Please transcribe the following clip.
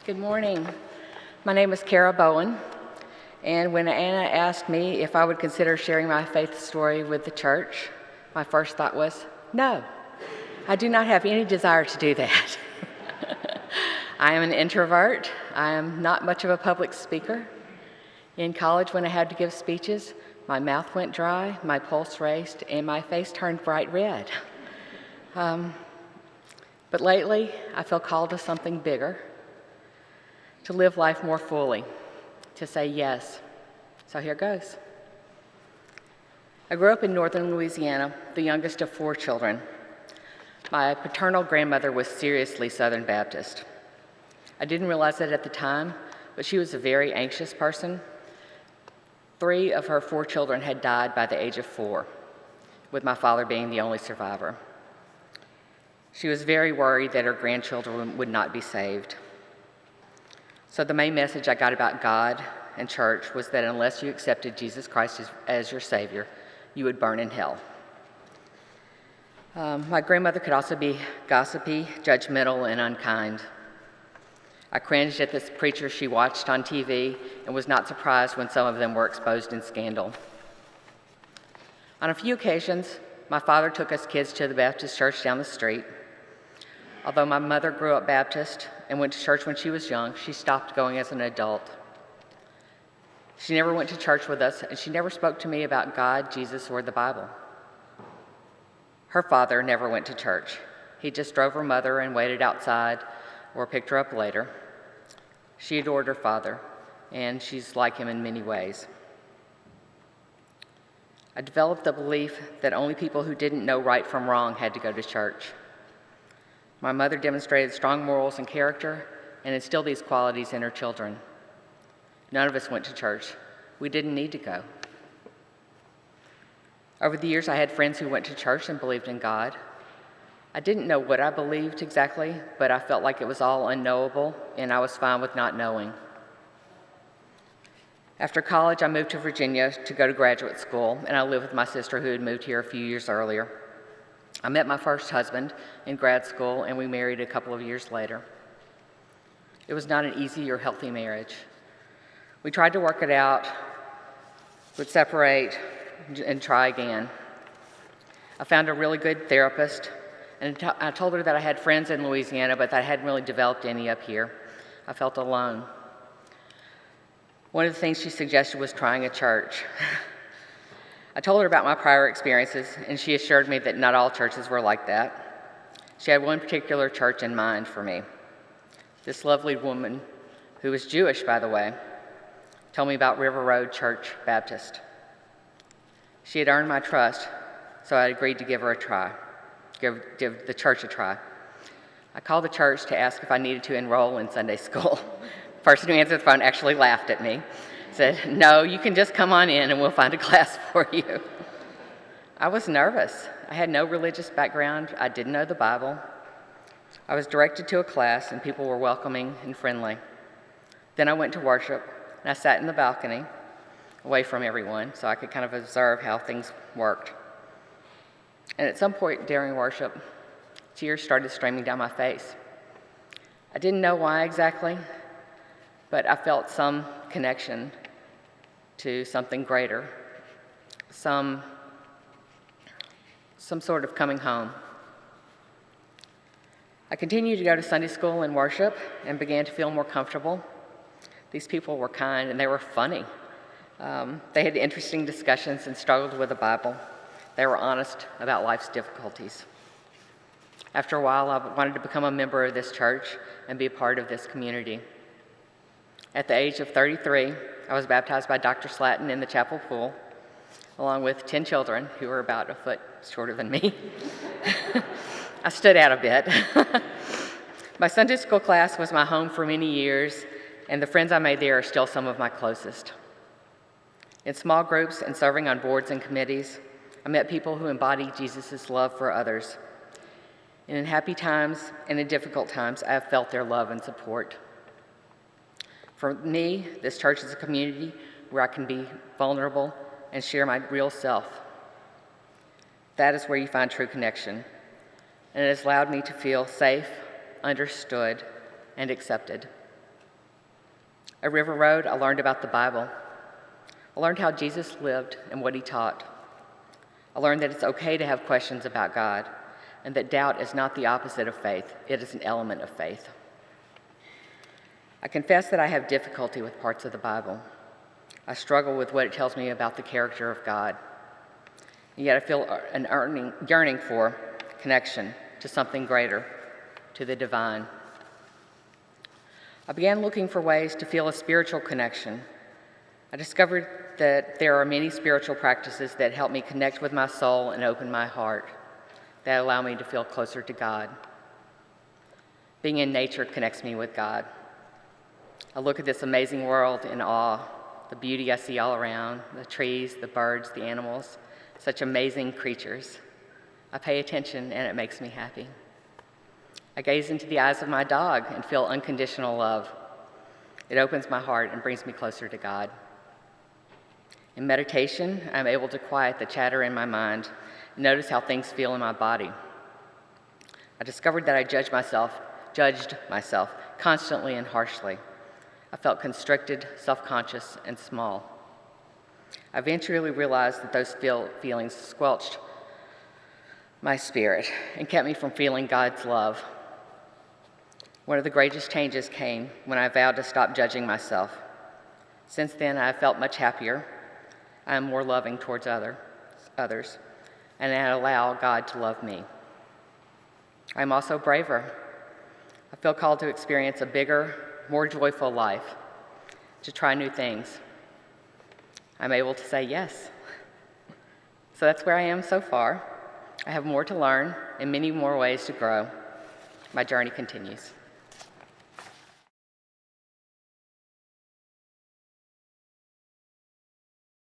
Good morning. My name is Kara Bowen, and when Anna asked me if I would consider sharing my faith story with the church, my first thought was, no, I do not have any desire to do that. I am an introvert. I am not much of a public speaker. In college, when I had to give speeches, my mouth went dry, my pulse raced, and my face turned bright red. But lately, I feel called to something bigger, to live life more fully, to say yes. So here goes. I grew up in northern Louisiana, the youngest of 4 children. My paternal grandmother was seriously Southern Baptist. I didn't realize it at the time, but she was a very anxious person. 3 of her 4 children had died by the age of 4, with my father being the only survivor. She was very worried that her grandchildren would not be saved. So the main message I got about God and church was that unless you accepted Jesus Christ as your Savior, you would burn in hell. My grandmother could also be gossipy, judgmental, and unkind. I cringed at the preachers she watched on TV and was not surprised when some of them were exposed in scandal. On a few occasions, my father took us kids to the Baptist church down the street. Although my mother grew up Baptist and went to church when she was young, she stopped going as an adult. She never went to church with us, and she never spoke to me about God, Jesus, or the Bible. Her father never went to church. He just drove her mother and waited outside or picked her up later. She adored her father, and she's like him in many ways. I developed the belief that only people who didn't know right from wrong had to go to church. My mother demonstrated strong morals and character and instilled these qualities in her children. None of us went to church. We didn't need to go. Over the years, I had friends who went to church and believed in God. I didn't know what I believed exactly, but I felt like it was all unknowable, and I was fine with not knowing. After college, I moved to Virginia to go to graduate school, and I lived with my sister who had moved here a few years earlier. I met my first husband in grad school, and we married a couple of years later. It was not an easy or healthy marriage. We tried to work it out, would separate, and try again. I found a really good therapist, and I told her that I had friends in Louisiana, but that I hadn't really developed any up here. I felt alone. One of the things she suggested was trying a church. I told her about my prior experiences, and she assured me that not all churches were like that. She had one particular church in mind for me. This lovely woman, who was Jewish, by the way, told me about River Road Church Baptist. She had earned my trust, so I agreed to give her a try, give the church a try. I called the church to ask if I needed to enroll in Sunday school. The person who answered the phone actually laughed at me. Said, no, you can just come on in and we'll find a class for you. I was nervous. I had no religious background. I didn't know the Bible. I was directed to a class and people were welcoming and friendly. Then I went to worship and I sat in the balcony away from everyone so I could kind of observe how things worked. And at some point during worship, tears started streaming down my face. I didn't know why exactly, but I felt some connection to something greater, some sort of coming home. I continued to go to Sunday school and worship and began to feel more comfortable. These people were kind and they were funny. They had interesting discussions and struggled with the Bible. They were honest about life's difficulties. After a while, I wanted to become a member of this church and be a part of this community. At the age of 33, I was baptized by Dr. Slatton in the chapel pool, along with 10 children who were about a foot shorter than me. I stood out a bit. My Sunday school class was my home for many years, and the friends I made there are still some of my closest. In small groups and serving on boards and committees, I met people who embody Jesus' love for others. And in happy times and in difficult times, I have felt their love and support. For me, this church is a community where I can be vulnerable and share my real self. That is where you find true connection, and it has allowed me to feel safe, understood, and accepted. At River Road, I learned about the Bible. I learned how Jesus lived and what he taught. I learned that it's okay to have questions about God and that doubt is not the opposite of faith, it is an element of faith. I confess that I have difficulty with parts of the Bible. I struggle with what it tells me about the character of God. And yet I feel an yearning for connection to something greater, to the divine. I began looking for ways to feel a spiritual connection. I discovered that there are many spiritual practices that help me connect with my soul and open my heart, that allow me to feel closer to God. Being in nature connects me with God. I look at this amazing world in awe, the beauty I see all around, the trees, the birds, the animals, such amazing creatures. I pay attention and it makes me happy. I gaze into the eyes of my dog and feel unconditional love. It opens my heart and brings me closer to God. In meditation, I'm able to quiet the chatter in my mind and notice how things feel in my body. I discovered that I judged myself constantly and harshly. I felt constricted, self-conscious, and small. I eventually realized that those feelings squelched my spirit and kept me from feeling God's love. One of the greatest changes came when I vowed to stop judging myself. Since then, I have felt much happier. I am more loving towards others, and I allow God to love me. I am also braver. I feel called to experience a bigger, more joyful life, to try new things. I'm able to say yes. So that's where I am so far. I have more to learn and many more ways to grow. My journey continues.